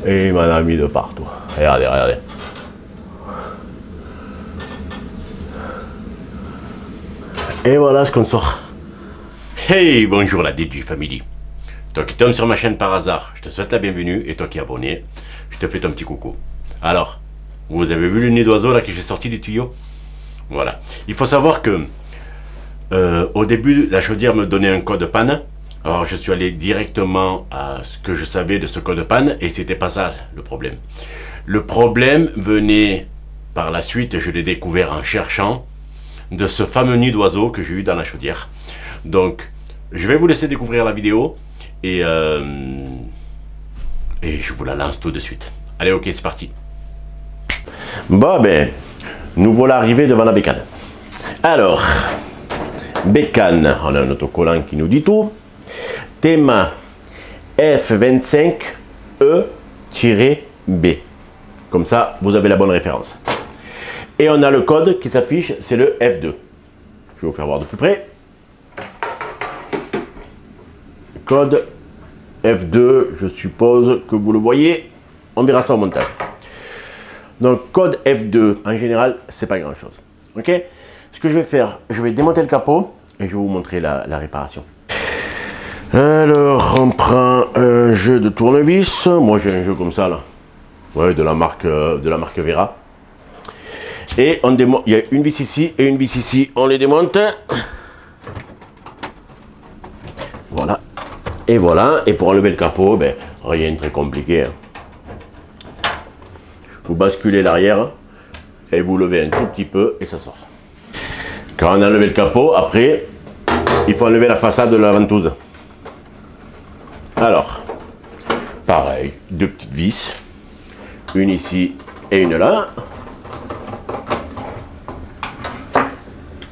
Et il m'en a mis de partout. Regardez, regardez. Et voilà ce qu'on sort. Hey, bonjour la DJ Family. Toi qui tombes sur ma chaîne par hasard, je te souhaite la bienvenue. Et toi qui es abonné, je te fais ton petit coucou. Alors, vous avez vu le nid d'oiseau là que j'ai sorti du tuyau? Voilà. Il faut savoir que au début, la chaudière me donnait un code panne. Alors je suis allé directement à ce que je savais de ce code panne et c'était pas ça le problème. Le problème venait par la suite, je l'ai découvert en cherchant, de ce fameux nid d'oiseau que j'ai eu dans la chaudière. Donc je vais vous laisser découvrir la vidéo et je vous la lance tout de suite. Allez, ok, c'est parti. Bon ben, nous voilà arrivés devant la bécane. Alors, bécane, on a un autocollant qui nous dit tout. Théma F25E-B. Comme ça, vous avez la bonne référence. Et on a le code qui s'affiche, c'est le F2. Je vais vous faire voir de plus près. Code F2, je suppose que vous le voyez. On verra ça au montage. Donc, code F2, en général, c'est pas grand chose. Ok? Ce que je vais faire, je vais démonter le capot et je vais vous montrer la réparation. Alors, on prend un jeu de tournevis. Moi, j'ai un jeu comme ça, là. Ouais, de la marque Vera. Et on démonte. Il y a une vis ici et une vis ici. On les démonte. Voilà. Et voilà. Et pour enlever le capot, ben, rien de très compliqué. Hein. Vous basculez l'arrière et vous levez un tout petit peu et ça sort. Quand on a enlevé le capot, après, il faut enlever la façade de la ventouse. Alors, pareil, deux petites vis, une ici et une là.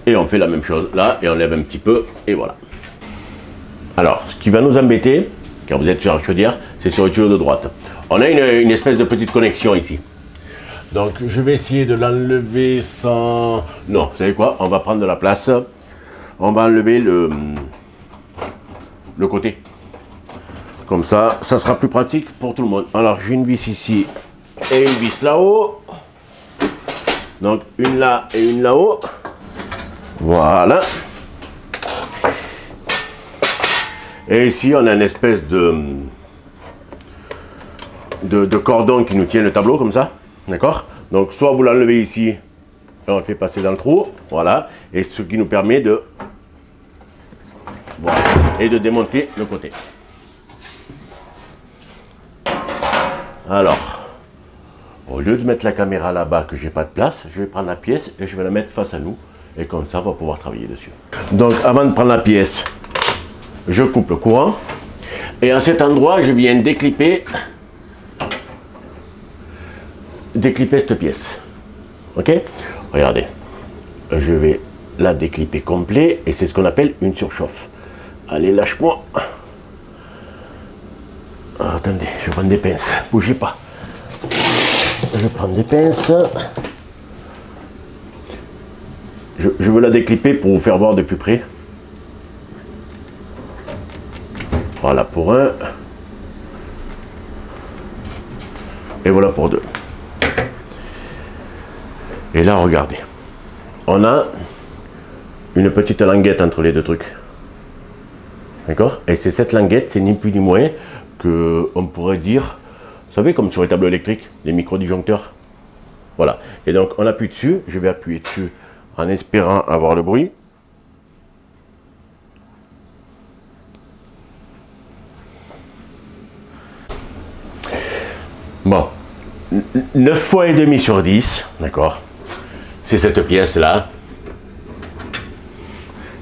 Et on fait la même chose là et on lève un petit peu et voilà. Alors, ce qui va nous embêter, quand vous êtes sur la chaudière, c'est sur le tuyau de droite. On a une espèce de petite connexion ici. Donc, je vais essayer de l'enlever sans... Non, vous savez quoi? On va prendre de la place. On va enlever le côté. Comme ça, ça sera plus pratique pour tout le monde. Alors, j'ai une vis ici et une vis là-haut. Donc, une là et une là-haut. Voilà. Et ici, on a une espèce de cordon qui nous tient le tableau, comme ça. D'accord? Donc, soit vous l'enlevez ici, et on le fait passer dans le trou. Voilà. Et ce qui nous permet de... Voilà. Et de démonter le côté. Alors, au lieu de mettre la caméra là-bas, que j'ai pas de place, je vais prendre la pièce et je vais la mettre face à nous. Et comme ça, on va pouvoir travailler dessus. Donc, avant de prendre la pièce, je coupe le courant. Et à cet endroit, je viens déclipper cette pièce. Ok? Regardez. Je vais la déclipper complet. Et c'est ce qu'on appelle une surchauffe. Allez, lâche-moi. Ah, attendez, je vais prendre des pinces. Bougez pas. Je prends des pinces. Je veux la déclipper pour vous faire voir de plus près. Voilà pour un. Et voilà pour deux. Et là, regardez. On a une petite languette entre les deux trucs. D'accord? Et c'est cette languette, c'est ni plus ni moins que on pourrait dire, vous savez, comme sur les tableaux électriques, les micro-disjoncteurs. Voilà. Et donc, on appuie dessus. Je vais appuyer dessus en espérant avoir le bruit. Bon. 9 fois et demi sur 10, d'accord? C'est cette pièce-là.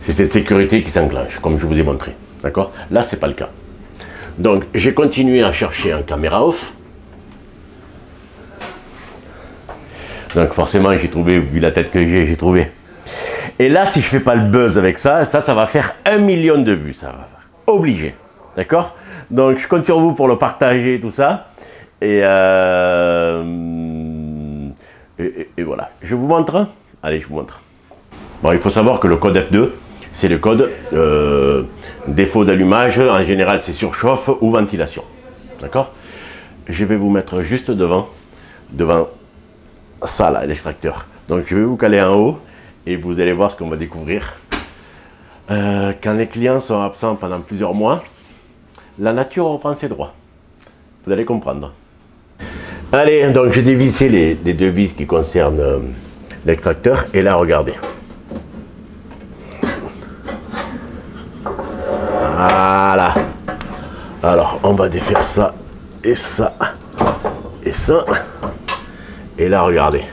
C'est cette sécurité qui s'enclenche, comme je vous ai montré. D'accord? Là, c'est pas le cas. Donc, j'ai continué à chercher en caméra off. Donc, forcément, j'ai trouvé, vu la tête que j'ai trouvé. Et là, si je fais pas le buzz avec ça, ça va faire 1 million de vues. Ça va faire obligé. D'accord? Donc, je compte sur vous pour le partager et tout ça. Et voilà. Je vous montre? Allez, je vous montre. Bon, il faut savoir que le code F2, c'est le code défaut d'allumage. En général, c'est surchauffe ou ventilation. D'accord? je vais vous mettre juste devant ça là, l'extracteur. Donc je vais vous caler en haut et vous allez voir ce qu'on va découvrir. Quand les clients sont absents pendant plusieurs mois, la nature reprend ses droits. Vous allez comprendre. Allez, donc j'ai dévissé les deux vis qui concernent l'extracteur. Et là, regardez. Voilà. Alors, on va défaire ça, et ça, et ça. Et là, regardez.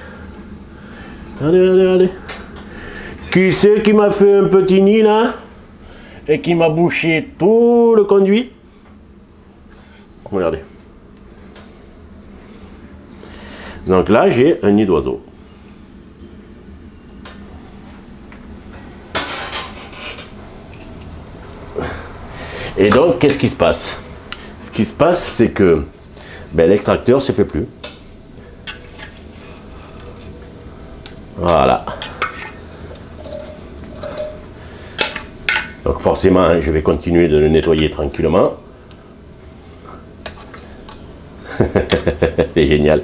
Regardez, regardez, regardez. Qui c'est qui m'a fait un petit nid, là? Et qui m'a bouché tout le conduit? Regardez. Donc là, j'ai un nid d'oiseau. Et donc, qu'est-ce qui se passe? Ce qui se passe, c'est que l'extracteur ne se fait plus. Voilà. Donc forcément, je vais continuer de le nettoyer tranquillement. C'est génial.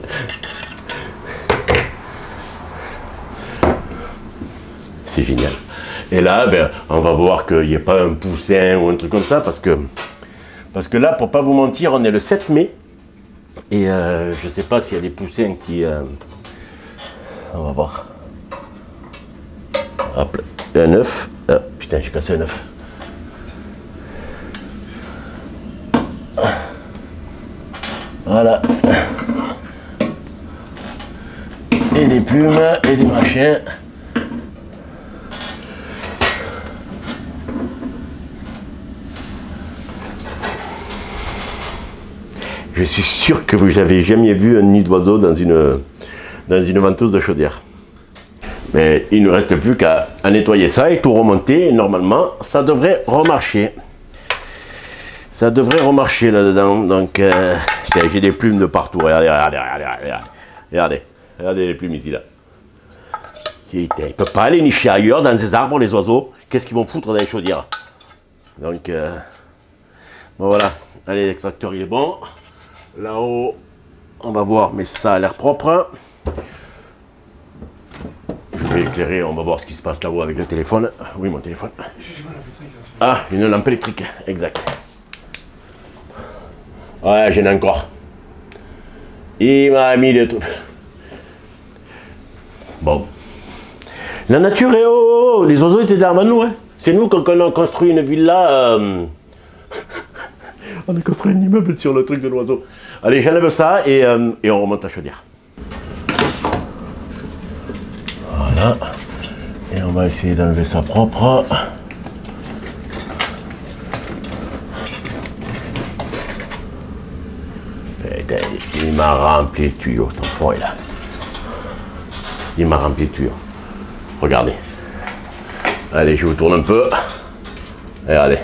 C'est génial. Et là, on va voir qu'il n'y ait pas un poussin ou un truc comme ça, parce que là, pour pas vous mentir, on est le 7 mai. Et je ne sais pas s'il y a des poussins qui... on va voir. Hop, un œuf. Putain, j'ai cassé un œuf. Voilà. Et des plumes et des machins. Je suis sûr que vous n'avez jamais vu un nid d'oiseau dans une ventouse de chaudière. Mais il ne reste plus qu'à nettoyer ça et tout remonter. Et normalement, ça devrait remarcher. Ça devrait remarcher là-dedans. Donc, j'ai des plumes de partout. Regardez, regardez, regardez, regardez. Regardez, regardez les plumes ici, là. Ils ne peuvent pas aller nicher ailleurs dans ces arbres, les oiseaux. Qu'est-ce qu'ils vont foutre dans les chaudières? Donc, bon, voilà. Allez, l'extracteur, il est bon. Là-haut, on va voir, mais ça a l'air propre. Je vais éclairer, on va voir ce qui se passe là-haut avec le téléphone. Oui, mon téléphone. Ah, une lampe électrique, exact. Ouais, j'en ai encore. Il m'a mis des trucs. Bon. La nature est haut. Les oiseaux étaient avant nous. Hein. C'est nous, quand on a construit une villa... on a construit un immeuble sur le truc de l'oiseau. Allez, j'enlève ça et on remonte à chaudière. Voilà. Et on va essayer d'enlever ça propre. Il m'a rempli le tuyau, ton forêt là. Il m'a rempli le tuyau. Regardez. Allez, je vous tourne un peu. Regardez.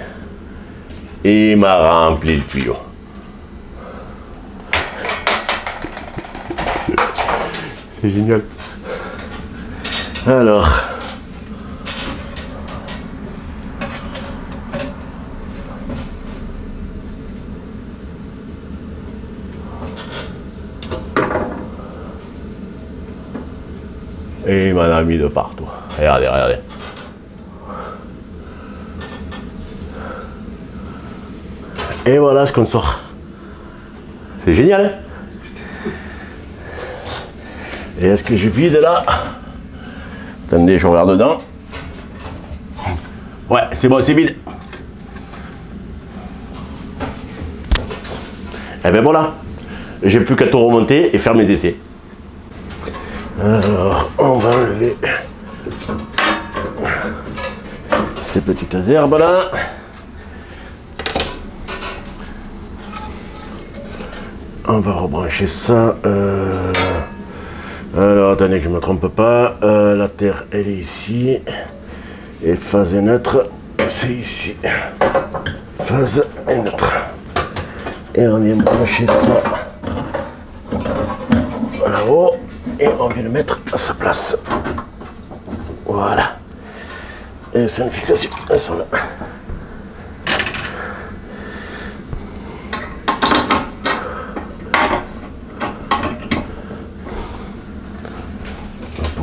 Il m'a rempli le tuyau. C'est génial. Alors. Et il m'en a mis de partout. Regardez, regardez. Et voilà ce qu'on sort. C'est génial, hein? Et est-ce que je vide là? Attendez, je regarde dedans. Ouais, c'est bon, c'est vide. Et ben voilà. J'ai plus qu'à tout remonter et faire mes essais. Alors, on va enlever ces petites herbes là. On va rebrancher ça. Alors, attendez que je ne me trompe pas. La terre, elle est ici. Et phase et neutre, c'est ici. Phase et neutre. Et on vient brancher ça là-haut. Et on vient le mettre à sa place. Voilà. Et c'est une fixation. Elles sont là.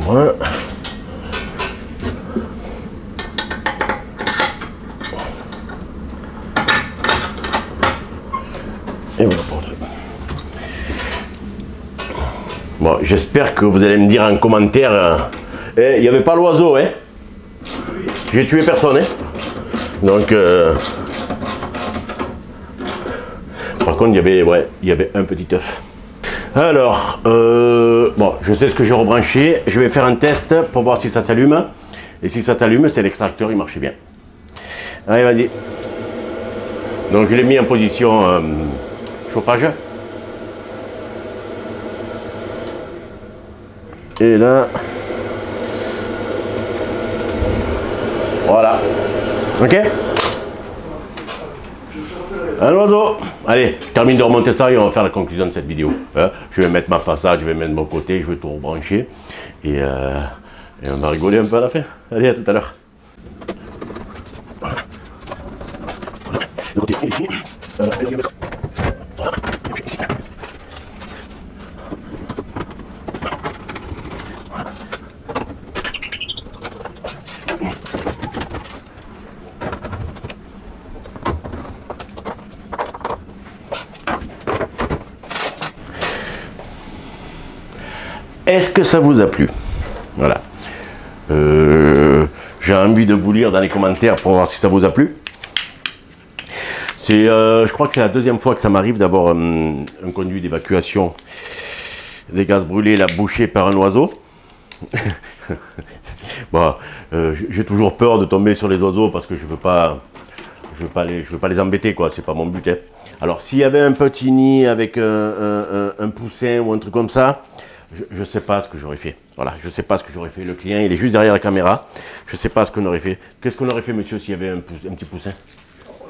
moins. Et voilà pour deux. Bon, j'espère que vous allez me dire en commentaire. Il n'y avait pas l'oiseau, hein? J'ai tué personne, hein? Donc, par contre, il y avait un petit œuf. Alors, bon, je sais ce que j'ai rebranché. Je vais faire un test pour voir si ça s'allume. Et si ça s'allume, c'est l'extracteur, il marche bien. Allez, vas-y. Donc, je l'ai mis en position chauffage. Et là, voilà. Ok? Un oiseau. Allez, je termine de remonter ça et on va faire la conclusion de cette vidéo. Je vais mettre ma façade, je vais mettre mon côté, je vais tout rebrancher. Et on va rigoler un peu à la fin. Allez, à tout à l'heure. Voilà. Le côté ici. Est-ce que ça vous a plu? Voilà. J'ai envie de vous lire dans les commentaires pour voir si ça vous a plu. Je crois que c'est la deuxième fois que ça m'arrive d'avoir un conduit d'évacuation des gaz brûlés là, bouché par un oiseau. Bon, j'ai toujours peur de tomber sur les oiseaux parce que je veux pas les embêter, quoi. C'est pas mon but, hein. Alors, s'il y avait un petit nid avec un poussin ou un truc comme ça, je ne sais pas ce que j'aurais fait. Voilà, je ne sais pas ce que j'aurais fait. Le client, il est juste derrière la caméra. Je ne sais pas ce qu'on aurait fait. Qu'est-ce qu'on aurait fait, monsieur, s'il y avait un petit poussin? On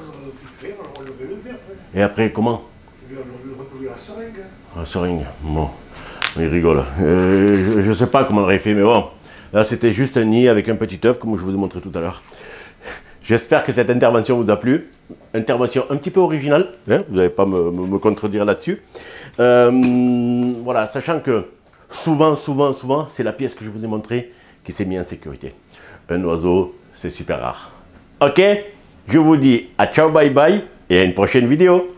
le fait après. Et après, comment? On le retrouver à la seringue. À la seringue, bon. Il rigole. Je ne sais pas comment on aurait fait, mais bon. Là, c'était juste un nid avec un petit œuf, comme je vous ai montré tout à l'heure. J'espère que cette intervention vous a plu. Intervention un petit peu originale. Hein, vous n'allez pas me contredire là-dessus. Voilà, sachant que souvent, c'est la pièce que je vous ai montrée qui s'est mise en sécurité. Un oiseau, c'est super rare. Ok? Je vous dis à ciao, bye bye et à une prochaine vidéo.